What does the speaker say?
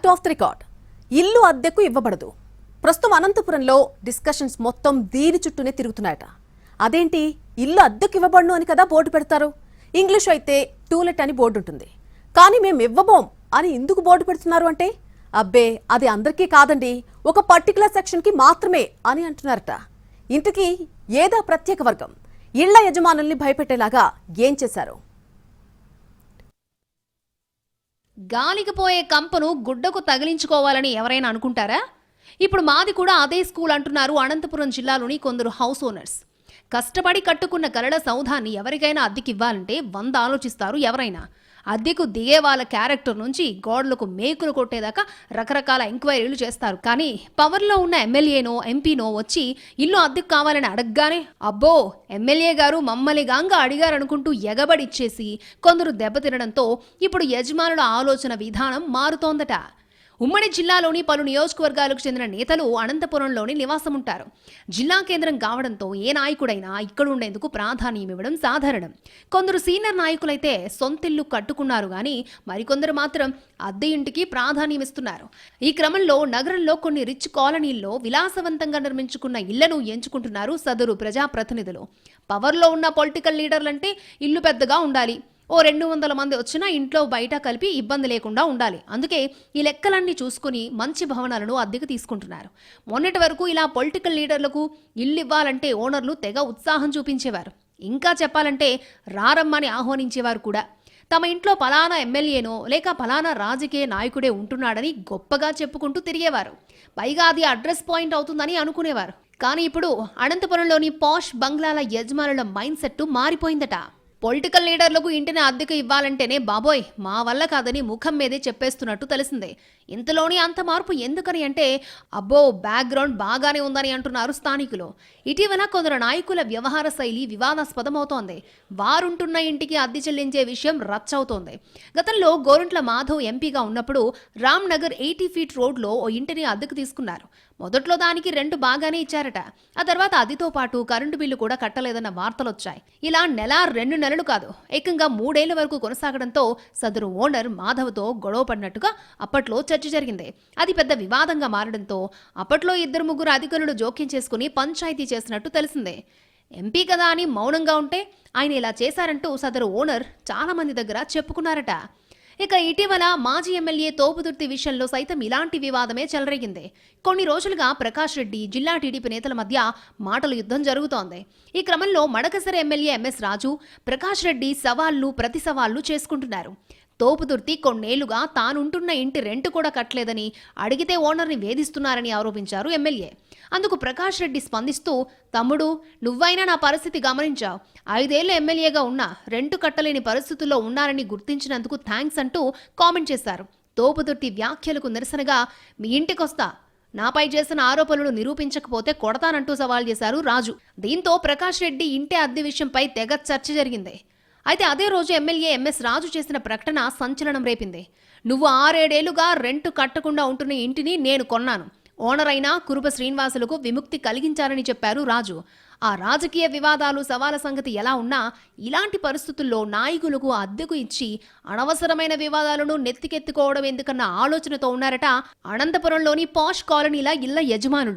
Hot of the record. ఇల్లు అద్దెకు ఇవ్వబడదు. ప్రస్తుతం అనంతపురంలో డిస్కషన్స్ మొత్తం దీని చుట్టూనే తిరుగుతున్నాయట. అదేంటి, ఇల్లు అద్దెకు ఇవ్వబడను అని కదా బోర్డు పెడతారు. ఇంగ్లీష్ అయితే టూలెట్ అని బోర్డు ఉంటుంది. కానీ మేము ఇవ్వబోం అని ఎందుకు బోర్డు పెడుతున్నారు అంటే, అబ్బే అది అందరికీ కాదండి, ఒక పర్టికులర్ సెక్షన్కి మాత్రమే అని అంటున్నారట. ఇంతకీ ఏదా ప్రత్యేక వర్గం? ఇళ్ల యజమానుల్ని భయపెట్టేలాగా ఏం చేశారు? గాలికి పోయే కంపను గుడ్డకు తగిలించుకోవాలని ఎవరైనా అనుకుంటారా? ఇప్పుడు మాది కూడా అదే స్కూల్ అంటున్నారు అనంతపురం జిల్లాలోని కొందరు హౌస్ ఓనర్స్. కష్టపడి కట్టుకున్న కలల సౌధాన్ని ఎవరికైనా అద్దెకివ్వాలంటే 100 ఆలోచిస్తారు ఎవరైనా. అద్దెకు దిగే వాళ్ళ క్యారెక్టర్ నుంచి గోడలకు మేకులు కొట్టేదాకా రకరకాల ఎంక్వైరీలు చేస్తారు. కానీ పవర్లో ఉన్న ఎమ్మెల్యేనో ఎంపీనో వచ్చి ఇల్లు అద్దెకు కావాలని అడగగానే అబ్బో ఎమ్మెల్యే గారు మమ్మల్ని గాంగా అడిగారనుకుంటూ ఎగబడిచ్చేసి కొందరు దెబ్బతినడంతో ఇప్పుడు యజమానుల ఆలోచన విధానం మారుతోందట. ఉమ్మడి జిల్లాలోని పలు నియోజకవర్గాలకు చెందిన నేతలు అనంతపురంలోని నివాసం ఉంటారు. జిల్లా కేంద్రం కావడంతో ఏ నాయకుడైనా ఇక్కడుండేందుకు ప్రాధాన్యం ఇవ్వడం సాధారణం. కొందరు సీనియర్ నాయకులైతే సొంతిల్లు కట్టుకున్నారు కానీ మరికొందరు మాత్రం అద్దె ఇంటికి ప్రాధాన్యం ఇస్తున్నారు. ఈ క్రమంలో నగరంలో కొన్ని రిచ్ కాలనీల్లో విలాసవంతంగా నిర్మించుకున్న ఇళ్లను ఎంచుకుంటున్నారు సదరు ప్రజాప్రతినిధులు. పవర్లో ఉన్న పొలిటికల్ లీడర్లంటే ఇల్లు పెద్దగా ఉండాలి, ఓ 200 మంది వచ్చినా ఇంట్లో బయట కలిపి ఇబ్బంది లేకుండా ఉండాలి. అందుకే ఈ లెక్కలన్నీ చూసుకుని మంచి భవనాలను అద్దెకు తీసుకుంటున్నారు. మొన్నటి వరకు ఇలా పొలిటికల్ లీడర్లకు ఇల్లు ఇవ్వాలంటే ఓనర్లు తెగ ఉత్సాహం చూపించేవారు. ఇంకా చెప్పాలంటే రారమ్మని ఆహ్వానించేవారు కూడా. తమ ఇంట్లో పలానా ఎమ్మెల్యేనో లేక పలానా రాజకీయ నాయకుడే ఉంటున్నాడని గొప్పగా చెప్పుకుంటూ తిరిగేవారు. పైగా అది అడ్రస్ పాయింట్ అవుతుందని అనుకునేవారు. కానీ ఇప్పుడు అనంతపురంలోని పాష్ బంగ్లాల యజమానుల మైండ్ సెట్ మారిపోయిందట. పొలిటికల్ లీడర్లకు ఇంటిని అద్దెకు ఇవ్వాలంటేనే బాబోయ్ మా వల్ల కాదని ముఖం మీదే చెప్పేస్తున్నట్టు తెలిసిందే. ఇంతలోని అంత మార్పు ఎందుకని అంటే అబ్బో బ్యాక్గ్రౌండ్ బాగానే ఉందని అంటున్నారు స్థానికులు. ఇటీవల కొందరు నాయకుల వ్యవహార శైలి వివాదాస్పదమవుతోంది. వారుంటున్న ఇంటికి అద్దె చెల్లించే విషయం రచ్చవుతోంది. గతంలో గోరంట్ల మాధవ్ ఎంపీగా ఉన్నప్పుడు రామ్ నగర్ 80 ఫీట్ రోడ్లో ఓ ఇంటిని అద్దెకు తీసుకున్నారు. మొదట్లో దానికి 2 బాగానే ఇచ్చారట. ఆ తర్వాత అదితో పాటు కరెంటు బిల్లు కూడా కట్టలేదన్న వార్తలొచ్చాయి. ఇలా నెల 2 నెలలు కాదు, ఏకంగా 3 ఏళ్ల వరకు కొనసాగడంతో సదరు ఓనర్ మాధవ్తో గొడవ పడినట్టుగా అప్పట్లో చర్చ జరిగింది. అది పెద్ద వివాదంగా మారడంతో అప్పట్లో 2-3 అధికారులు జోక్యం చేసుకుని పంచాయతీ చేసినట్టు తెలిసిందే. ఎంపీ కదా అని మౌనంగా ఉంటే ఆయన ఇలా చేశారంటూ సదరు ఓనర్ చాలా మంది దగ్గర చెప్పుకున్నారట. ఇక ఇటీవల మాజీ ఎమ్మెల్యే తోపుదుర్తి విషయంలో సైతం ఇలాంటి వివాదమే చెలరేగింది. కొన్ని రోజులుగా ప్రకాష్ రెడ్డి, జిల్లా టీడీపీ నేతల మధ్య మాటల యుద్ధం జరుగుతోంది. ఈ క్రమంలో మడకసిర ఎమ్మెల్యే ఎంఎస్ రాజు, ప్రకాష్ రెడ్డి సవాళ్లు ప్రతి సవాళ్లు చేసుకుంటున్నారు. తోపుదుర్తి కొన్నేళ్లుగా తానుంటున్న ఇంటి రెంట్ కూడా కట్టలేదని, అడిగితే ఓనర్ని వేధిస్తున్నారని ఆరోపించారు ఎమ్మెల్యే. అందుకు ప్రకాష్ రెడ్డి స్పందిస్తూ, తమ్ముడు నువ్వైనా నా పరిస్థితి గమనించావు. 5 ఏళ్లు ఎమ్మెల్యేగా ఉన్నా రెంటు కట్టలేని పరిస్థితుల్లో ఉన్నారని గుర్తించినందుకు థ్యాంక్స్ అంటూ కామెంట్ చేశారు. తోపుదుర్తి వ్యాఖ్యలకు నిరసనగా మీ ఇంటికొస్తా, నాపై చేసిన ఆరోపణలు నిరూపించకపోతే కొడతానంటూ సవాల్ చేశారు రాజు. దీంతో ప్రకాష్ రెడ్డి ఇంటి అద్దె విషయంపై తెగ చర్చ జరిగింది. అయితే అదే రోజు ఎమ్మెల్యే ఎంఎస్ రాజు చేసిన ప్రకటన సంచలనం రేపింది. నువ్వు 6-7 ఏళ్లుగా రెంటు కట్టకుండా ఉంటున్న ఇంటిని నేను కొన్నాను. ఓనర్ అయిన కురుప శ్రీనివాసులకు విముక్తి కలిగించారని చెప్పారు రాజు. ఆ రాజకీయ వివాదాలు సవాల సంగతి ఎలా ఉన్నా ఇలాంటి పరిస్థితుల్లో నాయకులకు అద్దెకు ఇచ్చి అనవసరమైన వివాదాలను నెత్తికెత్తుకోవడం ఎందుకన్న ఆలోచనతో ఉన్నారట అనంతపురంలోని పాష్ కాలనీల ఇళ్ల యజమానులు.